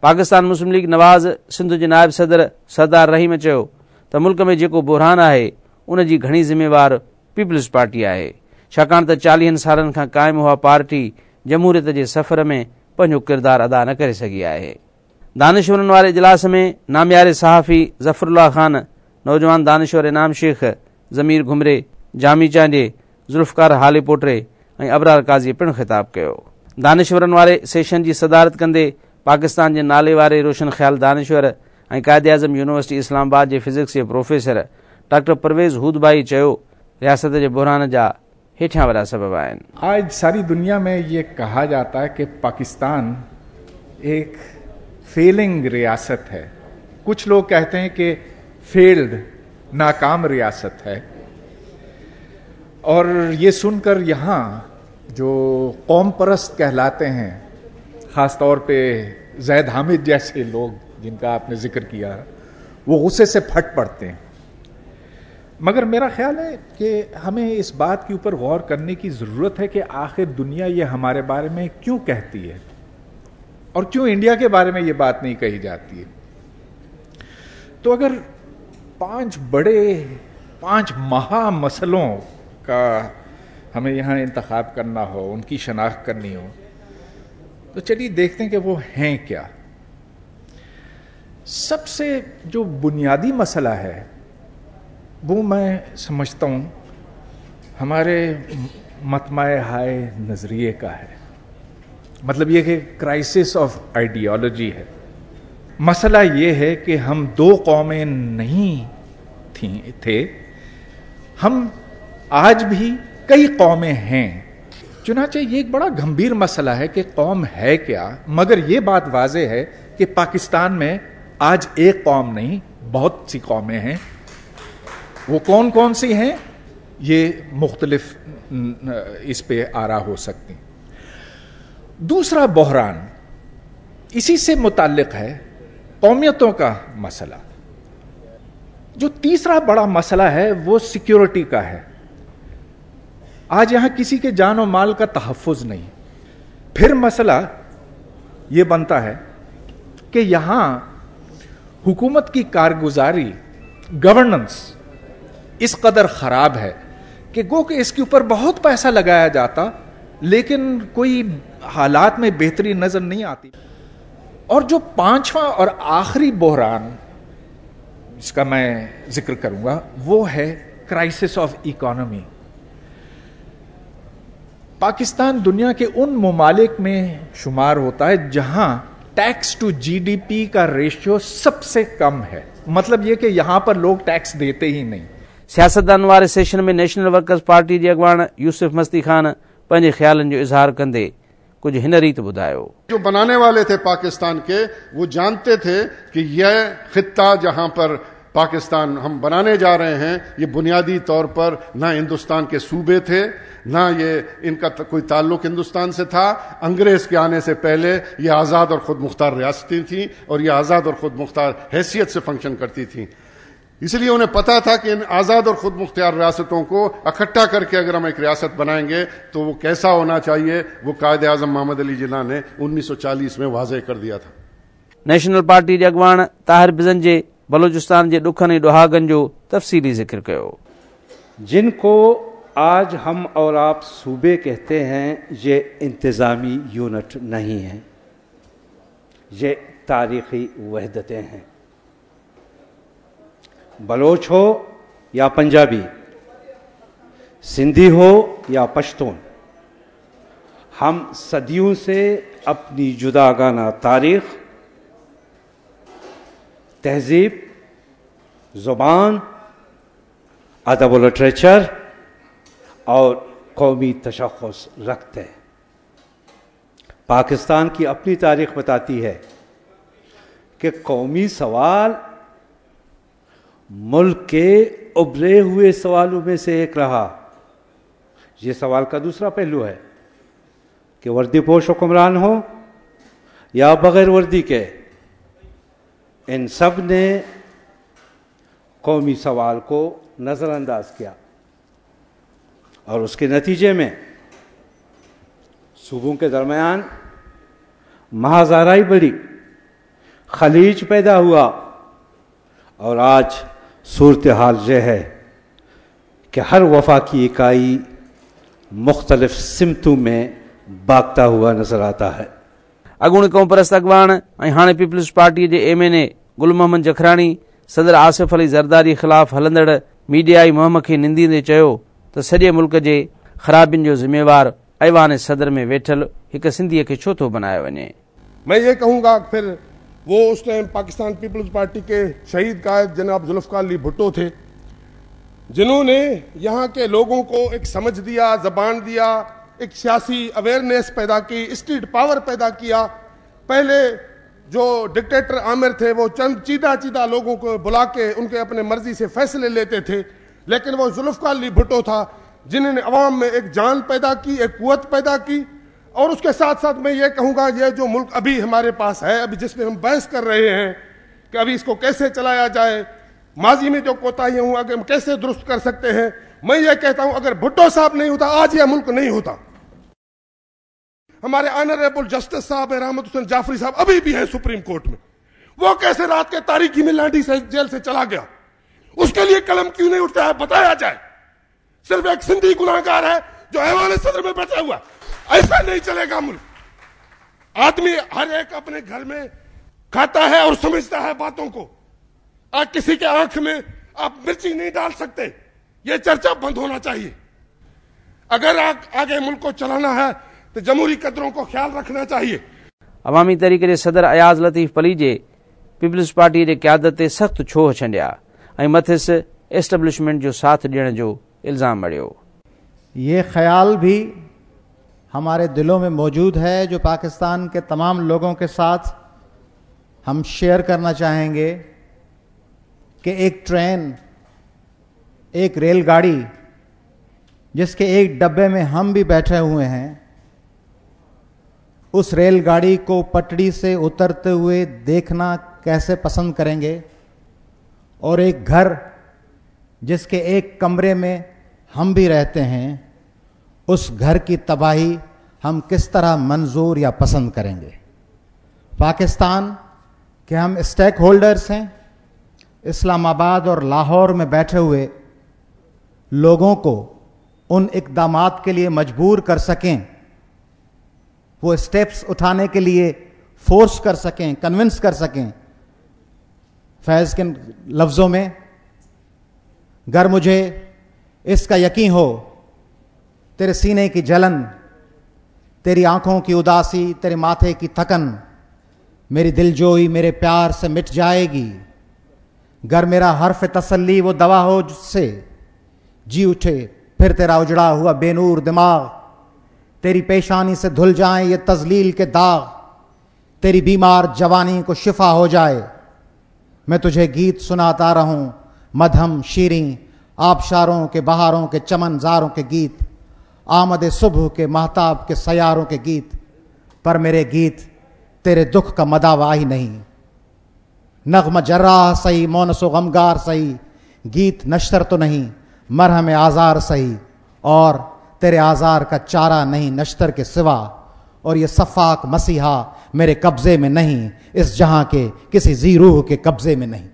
पाकिस्तान मुस्लिम league नवाज़ सिंध जे नायब सदर सरदार रहीम चयो त मुल्क में जेको बुरहान आहे उन जी घणी ज़िम्मेवार पीपल्स पार्टी आहे, छाकाणि त 40 सालनि खां क़ाइमु उहा पार्टी जमहूरियत जे सफ़र में पंहिंजो किरदारु अदा न करे सघी आहे। दानिशवरनि वारे इजलास में नामियारे सहाफ़ी ज़फ़रुल्लाह ख़ान, नौजवान दानिशवर इनाम शेख, ज़मीर घुमरे, जामी चांडे, ज़ुल्फ़कार हाली पोटरे ऐं अबरार काज़ी पिणु ख़िताब कयो। दानिशवरनि वारे सेशन जी सदारत कंदे पाकिस्तान जे नाले वारे रोशन ख़्याल दानिशवर ऐं क़ाइद आज़म यूनिवर्सिटी इस्लामाबाद जे फिज़िक्स जे प्रोफेसर डॉक्टर परवेज़ हूदबाई चयो रियासत जे बुरहान जा हेठियां वारा सबब आहिनि। आज सारी दुनिया में ये कहा जाता है कि पाकिस्तान एक फेलिंग रियासत है। कुछ लोग कहते हैं कि फेल्ड, नाकाम रियासत है। और ये सुनकर यहाँ जो कौम परस्त कहलाते हैं, ख़ास तौर पे ज़ैद हामिद जैसे लोग जिनका आपने जिक्र किया, वो गुस्से से फट पड़ते हैं। मगर मेरा ख्याल है कि हमें इस बात के ऊपर गौर करने की ज़रूरत है कि आखिर दुनिया ये हमारे बारे में क्यों कहती है और क्यों इंडिया के बारे में ये बात नहीं कही जाती है। तो अगर 5 महा मसलों का हमें यहाँ इंतखाब करना हो, उनकी शनाख्त करनी हो, तो चलिए देखते हैं कि वो हैं क्या। सबसे जो बुनियादी मसला है वो मैं समझता हूँ हमारे मतमाए हाय नज़रिए का है। मतलब ये कि क्राइसिस ऑफ आइडियोलॉजी है। मसला ये है कि हम 2 कौमें नहीं थे, हम आज भी कई कौमें हैं। चुनांचे ये एक बड़ा गंभीर मसला है कि कौम है क्या, मगर ये बात वाज़ेह है कि पाकिस्तान में आज एक कौम नहीं, बहुत सी कौमें हैं। वो कौन कौन सी हैं, ये मुख्तलिफ इस पे आरा हो सकती। दूसरा बहरान इसी से मुताल्लिक है, कौमियतों का मसला। जो तीसरा बड़ा मसला है वो सिक्योरिटी का है। आज यहां किसी के जान और माल का तहफ़्फ़ुज़ नहीं। फिर मसला ये बनता है कि यहां हुकूमत की कारगुजारी, गवर्नेंस इस कदर खराब है कि गो कि इसके ऊपर बहुत पैसा लगाया जाता, लेकिन कोई हालात में बेहतरी नजर नहीं आती। और जो 5वां और आखिरी बहरान जिसका मैं जिक्र करूंगा वो है क्राइसिस ऑफ इकोनॉमी। पाकिस्तान दुनिया के उन ममालिक में शुमार होता है जहां टैक्स टू जीडीपी का रेशियो सबसे कम है। मतलब यह कि यहां पर लोग टैक्स देते ही नहीं। सियासतदान वारे सेशन में नेशनल वर्कर्स पार्टी जे अगवान यूसुफ मस्ती खान पंहिंजे ख्यालनि जो इज़हार कंदे कुछ हिन रीत ॿुधायो। जो बनाने वाले थे पाकिस्तान के, वो जानते थे कि यह खित्ता जहां पर पाकिस्तान हम बनाने जा रहे हैं, ये बुनियादी तौर पर ना हिंदुस्तान के सूबे थे, ना ये इनका कोई ताल्लुक हिंदुस्तान से था। अंग्रेज के आने से पहले ये आज़ाद और खुद मुख्तार रियासतें थीं और ये आज़ाद और खुद मुख्तार हैसियत से फंक्शन करती थीं। इसलिए उन्हें पता था कि इन आज़ाद और खुद मुख्तियार रियासतों को इकट्ठा करके अगर हम एक रियासत बनाएंगे तो वो कैसा होना चाहिए, वो कायदे आज़म मोहम्मद अली जिन्ना ने 1940 में वाज़ेह कर दिया था। नेशनल पार्टी जे अगवान ताहिर बिज़न जे बलूचिस्तान जे ॾुखनि ऐं ॾुहागनि जो तफ़सीली ज़िक्र कयो। जिनको आज हम और आप सूबे कहते हैं, ये इंतज़ामी यूनिट नहीं हैं, ये तारीख़ी वहदतें हैं। बलोच हो या पंजाबी, सिंधी हो या पश्तून, हम सदियों से अपनी जुदागाना तारीख़, तहजीब, ज़ुबान, अदब और लिटरेचर और कौमी तशख़्ख़ुस रखते हैं। पाकिस्तान की अपनी तारीख़ बताती है कि कौमी सवाल मुल्क के उभरे हुए सवालों में से एक रहा। ये सवाल का दूसरा पहलू है कि वर्दी पोश हुक्मरान हो या बगैर वर्दी के, इन सब ने कौमी सवाल को नज़रअंदाज किया और उसके नतीजे में सूबों के दरमियान महाज़ाराई बढ़ी, खलीज पैदा हुआ और आज सूरत-ए-हाल ये है कि हर वफा की इकाई मुख्तलिफ सिमतों में बागता हुआ नजर आता है। अॻूणे क़ौम परस्त अॻवान ऐं हाणे पीपल्स पार्टीअ जे MNA गुल मोहम्मद जखराणी सदर आसिफ अली ज़रदारी ख़िलाफ़ हलंदड़ मीडियाई मुहिम खे निंदींदे चयो त सॼे मुल्क जे ख़राबियुनि जो ज़िम्मेवार ऐवान सदर में वेठल हिक सिंधीअ खे छो थो बनायो वञे। मैं ये कहूँगा फिर वो उस टाइम पाकिस्तान पीपल्स पार्टी के शहीद कायद जनाब जुल्फ़िकार अली भुट्टो थे, जिन्होंने यहाँ के लोगों को एक समझ दिया, ज़बान दिया, एक सियासी अवेयरनेस पैदा की, स्ट्रीट पावर पैदा किया। पहले जो डिक्टेटर आमिर थे वो चंद चीदा लोगों को बुला के उनके अपने मर्जी से फैसले लेते थे, लेकिन वो जुल्फ़िकार अली भुट्टो था जिन्होंने अवाम में एक जान पैदा की, एक कुव्वत पैदा की। और उसके साथ साथ मैं ये कहूँगा, ये जो मुल्क अभी हमारे पास है, अभी जिसमें हम बहस कर रहे हैं कि अभी इसको कैसे चलाया जाए, माजी में जो कोताहियां हुआ कि हम कैसे दुरुस्त कर सकते हैं, मैं ये कहता हूं अगर भुट्टो साहब नहीं होता आज यह मुल्क नहीं होता। हमारे ऑनरेबल जस्टिस साहब रहमत हुसैन जाफरी साहब अभी भी हैं सुप्रीम कोर्ट में, वो कैसे रात के तारीकी में लाठी से जेल से चला गया, उसके लिए कलम क्यों नहीं उठता है बताया जाए। सिर्फ एक सिंधी गुनाहगार है जो ऐवान सदर में बैठा हुआ, ऐसा नहीं चलेगा मुल्क। आदमी हर एक अपने घर में खाता है और समझता है बातों को। आज किसी के आंख में आप मिर्ची नहीं डाल सकते, ये चर्चा बंद होना चाहिए। अगर आगे मुल्क को चलाना है तो जमहूरी कदरों को ख्याल रखना चाहिए। अवामी तरीक़े जे सदर अयाज़ लतीफ़ पली जे पीपल्स पार्टी जे क़यादत ते सख़्त छोह छंडिया ऐं मथिस एस्टेब्लिशमेंट जो साथ ॾियण जो इल्ज़ाम मढ़ियो। ये ख्याल भी हमारे दिलों में मौजूद है जो पाकिस्तान के तमाम लोगों के साथ हम शेयर करना चाहेंगे कि एक ट्रेन, एक रेलगाड़ी जिसके एक डब्बे में हम भी बैठे हुए हैं, उस रेलगाड़ी को पटड़ी से उतरते हुए देखना कैसे पसंद करेंगे, और एक घर जिसके एक कमरे में हम भी रहते हैं, उस घर की तबाही हम किस तरह मंजूर या पसंद करेंगे। पाकिस्तान के हम स्टेक होल्डर्स हैं। इस्लामाबाद और लाहौर में बैठे हुए लोगों को उन इक़दामात के लिए मजबूर कर सकें, वो स्टेप्स उठाने के लिए फोर्स कर सकें, कन्विंस कर सकें। फैज़ के लफ्ज़ों में, गर मुझे इसका यकीन हो तेरे सीने की जलन, तेरी आंखों की उदासी, तेरे माथे की थकन, मेरी दिलजोई मेरे प्यार से मिट जाएगी। गर मेरा हर्फ तसल्ली वो दवा हो जिससे जी उठे फिर तेरा उजड़ा हुआ बेनूर दिमाग, तेरी पेशानी से धुल जाएं ये तजलील के दाग, तेरी बीमार जवानी को शिफा हो जाए। मैं तुझे गीत सुनाता रहूं, मधम शीरीं आबशारों के बहारों के चमनजारों के गीत, आमद सुबह के महताब के सयारों के गीत, पर मेरे गीत तेरे दुख का मदावा ही नहीं। नग़्म जर्राह सही, मोनसो गमगार सही, गीत नश्तर तो नहीं, मरहम आज़ार सही, और तेरे आज़ार का चारा नहीं नश्तर के सिवा। और ये सफ़ाक मसीहा मेरे कब्ज़े में नहीं, इस जहां के किसी ज़ी रूह के कब्ज़े में नहीं।